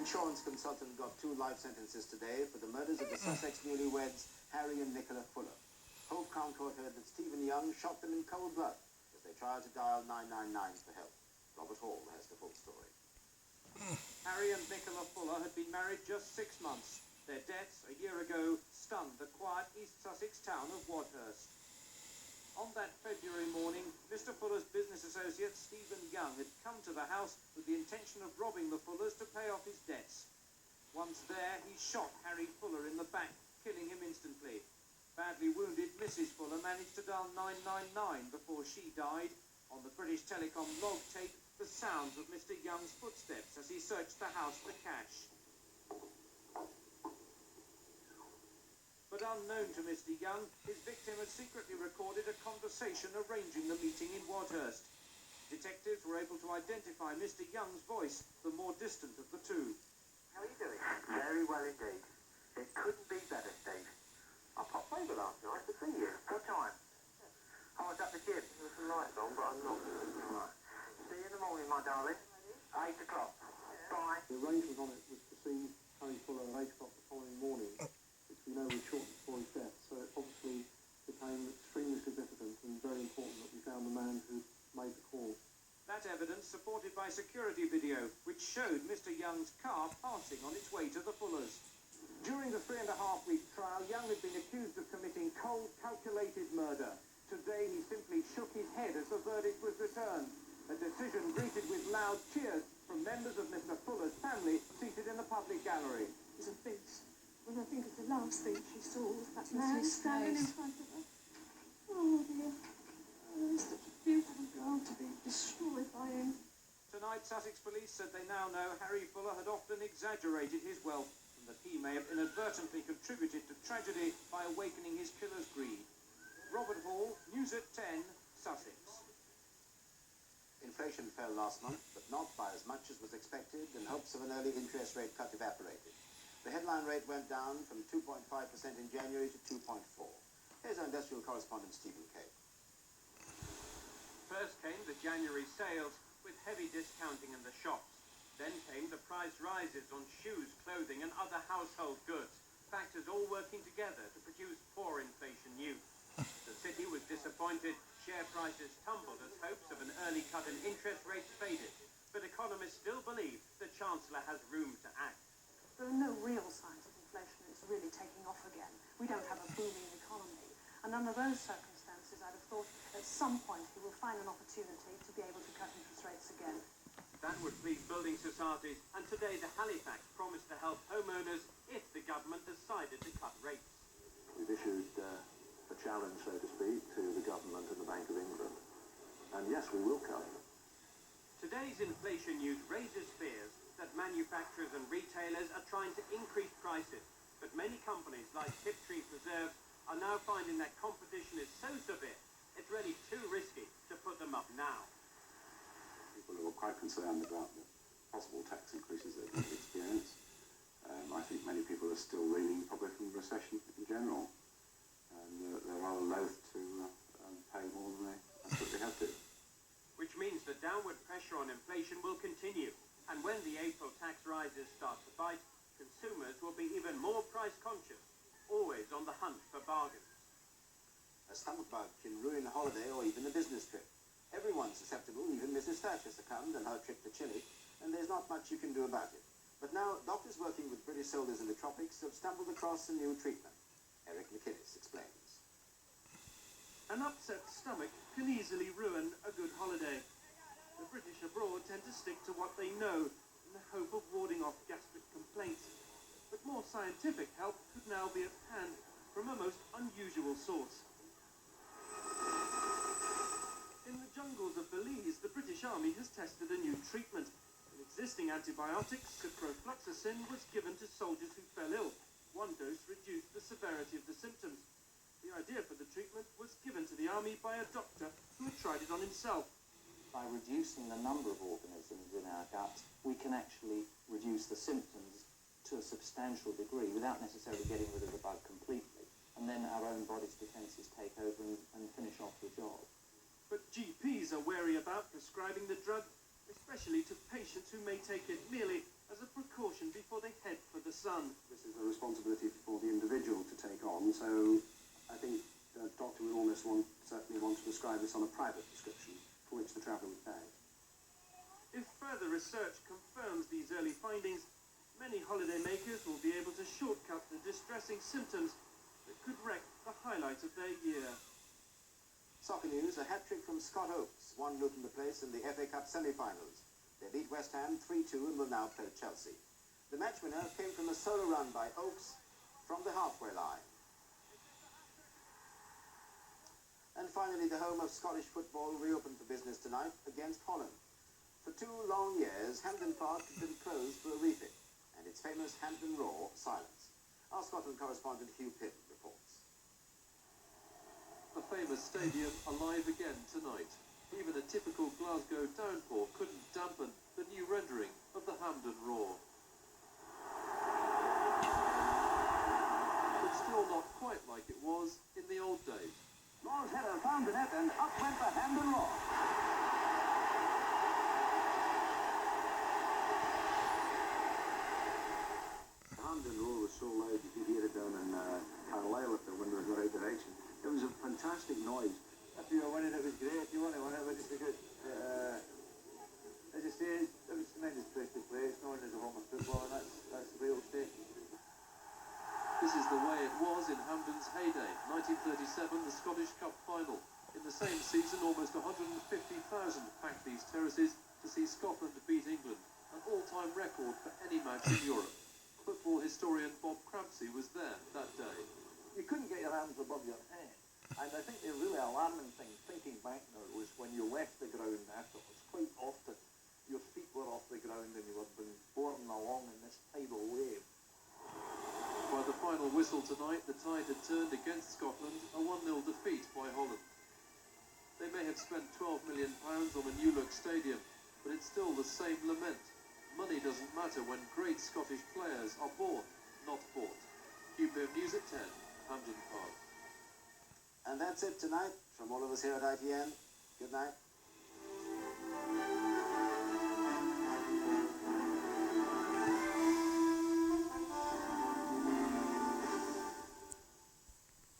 insurance consultant got 2 life sentences today for the murders of the Sussex newlyweds Harry and Nicola Fuller. Hove Crown Court heard that Stephen Young shot them in cold blood as they tried to dial 999 for help. Robert Hall has the full story. Harry and Nicola Fuller had been married just 6 months. Their deaths a year ago stunned the quiet East Sussex town of Wadhurst. On that February morning, Mr. Fuller's business associate Stephen Young had come to the house with the intention of robbing the Fullers to pay off his debts. Once there, he shot Harry Fuller in the back, killing him instantly. Badly wounded Mrs. Fuller managed to dial 999 before she died. On the British Telecom log tape, the sounds of Mr. Young's footsteps as he searched the house for cash. But unknown to Mr. Young, his victim had secretly recorded a conversation arranging the meeting in Wadhurst. Detectives were able to identify Mr. Young's voice, the more distant of the two. How are you doing? Very well indeed. It couldn't be better, Steve. I popped over last night to see you. What time? I was at the gym. There were some lights on, but I'm not. Right. See you in the morning, my darling. 8 o'clock. Bye. The arrangement on it was to see Harry Fuller at 8 o'clock the following morning, which we know was short before his death, so it obviously became extremely significant and very important that we found the man who made the call. That evidence supported by security video, which showed Mr. Young's car passing on its way to the Fullers. During the 3.5-week trial, Young had been accused of committing cold, calculated murder. Today, he simply shook his head as the verdict was returned. A decision greeted with loud cheers from members of Mr. Fuller's family seated in the public gallery. He's a beast. When I think of the last thing she saw was that man standing in front of her. Oh dear. Oh, such a beautiful girl to be destroyed by him. Tonight, Sussex police said they now know Harry Fuller had often exaggerated his wealth and that he may have inadvertently contributed to tragedy by awakening his killer's greed. Robert Hall, News at 10, Sussex. Inflation fell last month, but not by as much as was expected, and hopes of an early interest rate cut evaporated. The headline rate went down from 2.5% in January to 2.4%. Here's our industrial correspondent, Stephen Kay. First came the January sales, with heavy discounting in the shops. Then came the price rises on shoes, clothing and other household goods, factors all working together to produce poor inflation news. The city was disappointed. Share prices tumbled as hopes of an early cut in interest rates faded. But economists still believe the Chancellor has room to act. There are no real signs of inflation. It's really taking off again. We don't have a booming economy. And under those circumstances, I'd have thought at some point he will find an opportunity to be able to cut interest rates again. That would please building societies, and today the Halifax promised to help homeowners if the government decided to cut rates. We've issued a challenge, so to speak, to the government and the Bank of England. And yes, we will cut. Today's inflation news raises fears that manufacturers and retailers are trying to increase prices, but many companies like Tiptree Preserves are now finding that competition is so severe, it's really too risky to put them up now. People who are quite concerned about the possible tax increases they're going to experience. I think many people are still reeling probably from the recession in general. And they're rather loath to pay more than they absolutely have to. Which means the downward pressure on inflation will continue. And when the April tax rises start to bite, consumers will be even more price conscious, always on the hunt for bargains. A stomach bug can ruin a holiday or even a business trip. Everyone's susceptible, even Mrs. Thatcher succumbed on her trip to Chile, and there's not much you can do about it. But now, doctors working with British soldiers in the tropics have stumbled across a new treatment. Eric McInnes explains. An upset stomach can easily ruin a good holiday. The British abroad tend to stick to what they know in the hope of warding off gastric complaints. But more scientific help could now be at hand from a most unusual source. In the jungles of Belize, the British Army has tested a new treatment. An existing antibiotic, ciprofloxacin, was given to soldiers who fell ill. One dose reduced the severity of the symptoms. The idea for the treatment was given to the army by a doctor who had tried it on himself. By reducing the number of organisms in our gut, we can actually reduce the symptoms to a substantial degree without necessarily getting rid of the bug completely. And then our own body's defences take over and finish off the job. But GPs are wary about prescribing the drug, especially to patients who may take it merely as a precaution before they head for the sun. This is a responsibility for the individual to take on, so I think the doctor would almost certainly want to prescribe this on a private prescription for which the traveller would pay. If further research confirms these early findings, many holiday makers will be able to shortcut the distressing symptoms that could wreck the highlight of their year. Soccer news, a hat-trick from Scott Oakes won Luton the place in the FA Cup semi-finals. They beat West Ham 3-2 and will now play Chelsea. The match winner came from a solo run by Oakes from the halfway line. And finally, the home of Scottish football reopened for business tonight against Holland. For 2 long years, Hampden Park had been closed for a refit, and its famous Hampden Roar silenced. Our Scotland correspondent Hugh Pitt reports. A famous stadium alive again tonight. Even a typical Glasgow downpour couldn't dampen the new rendering of the Hampden Roar. But still not quite like it was in the old days. Law's header found the net and up went the Hampden Roar. The Hampden Roar was so loud you could hear it down in Carlisle if the wind was the right direction. It was a fantastic noise. If you were winning, it was great. If you weren't winning, it was just a good... as I say, it was a tremendous place to play. It's known as a home of football, and that's the real state. This is the way it was in Hampden's heyday, 1937, the Scottish Cup final. In the same season, almost 150,000 packed these terraces to see Scotland beat England, an all-time record for any match in Europe. Football historian Bob Crampsey was there that day. You couldn't get your arms above your head. And I think the really alarming thing, thinking back now, was when you left the ground afterwards. Quite often, your feet were off the ground and you were being borne along in this tidal wave. By the final whistle tonight, the tide had turned against Scotland, a 1-0 defeat by Holland. They may have spent £12 million on a new-look stadium, but it's still the same lament. Money doesn't matter when great Scottish players are born, not bought. QPM News at 10, Hampden Park. And that's it tonight from all of us here at ITN. Good night.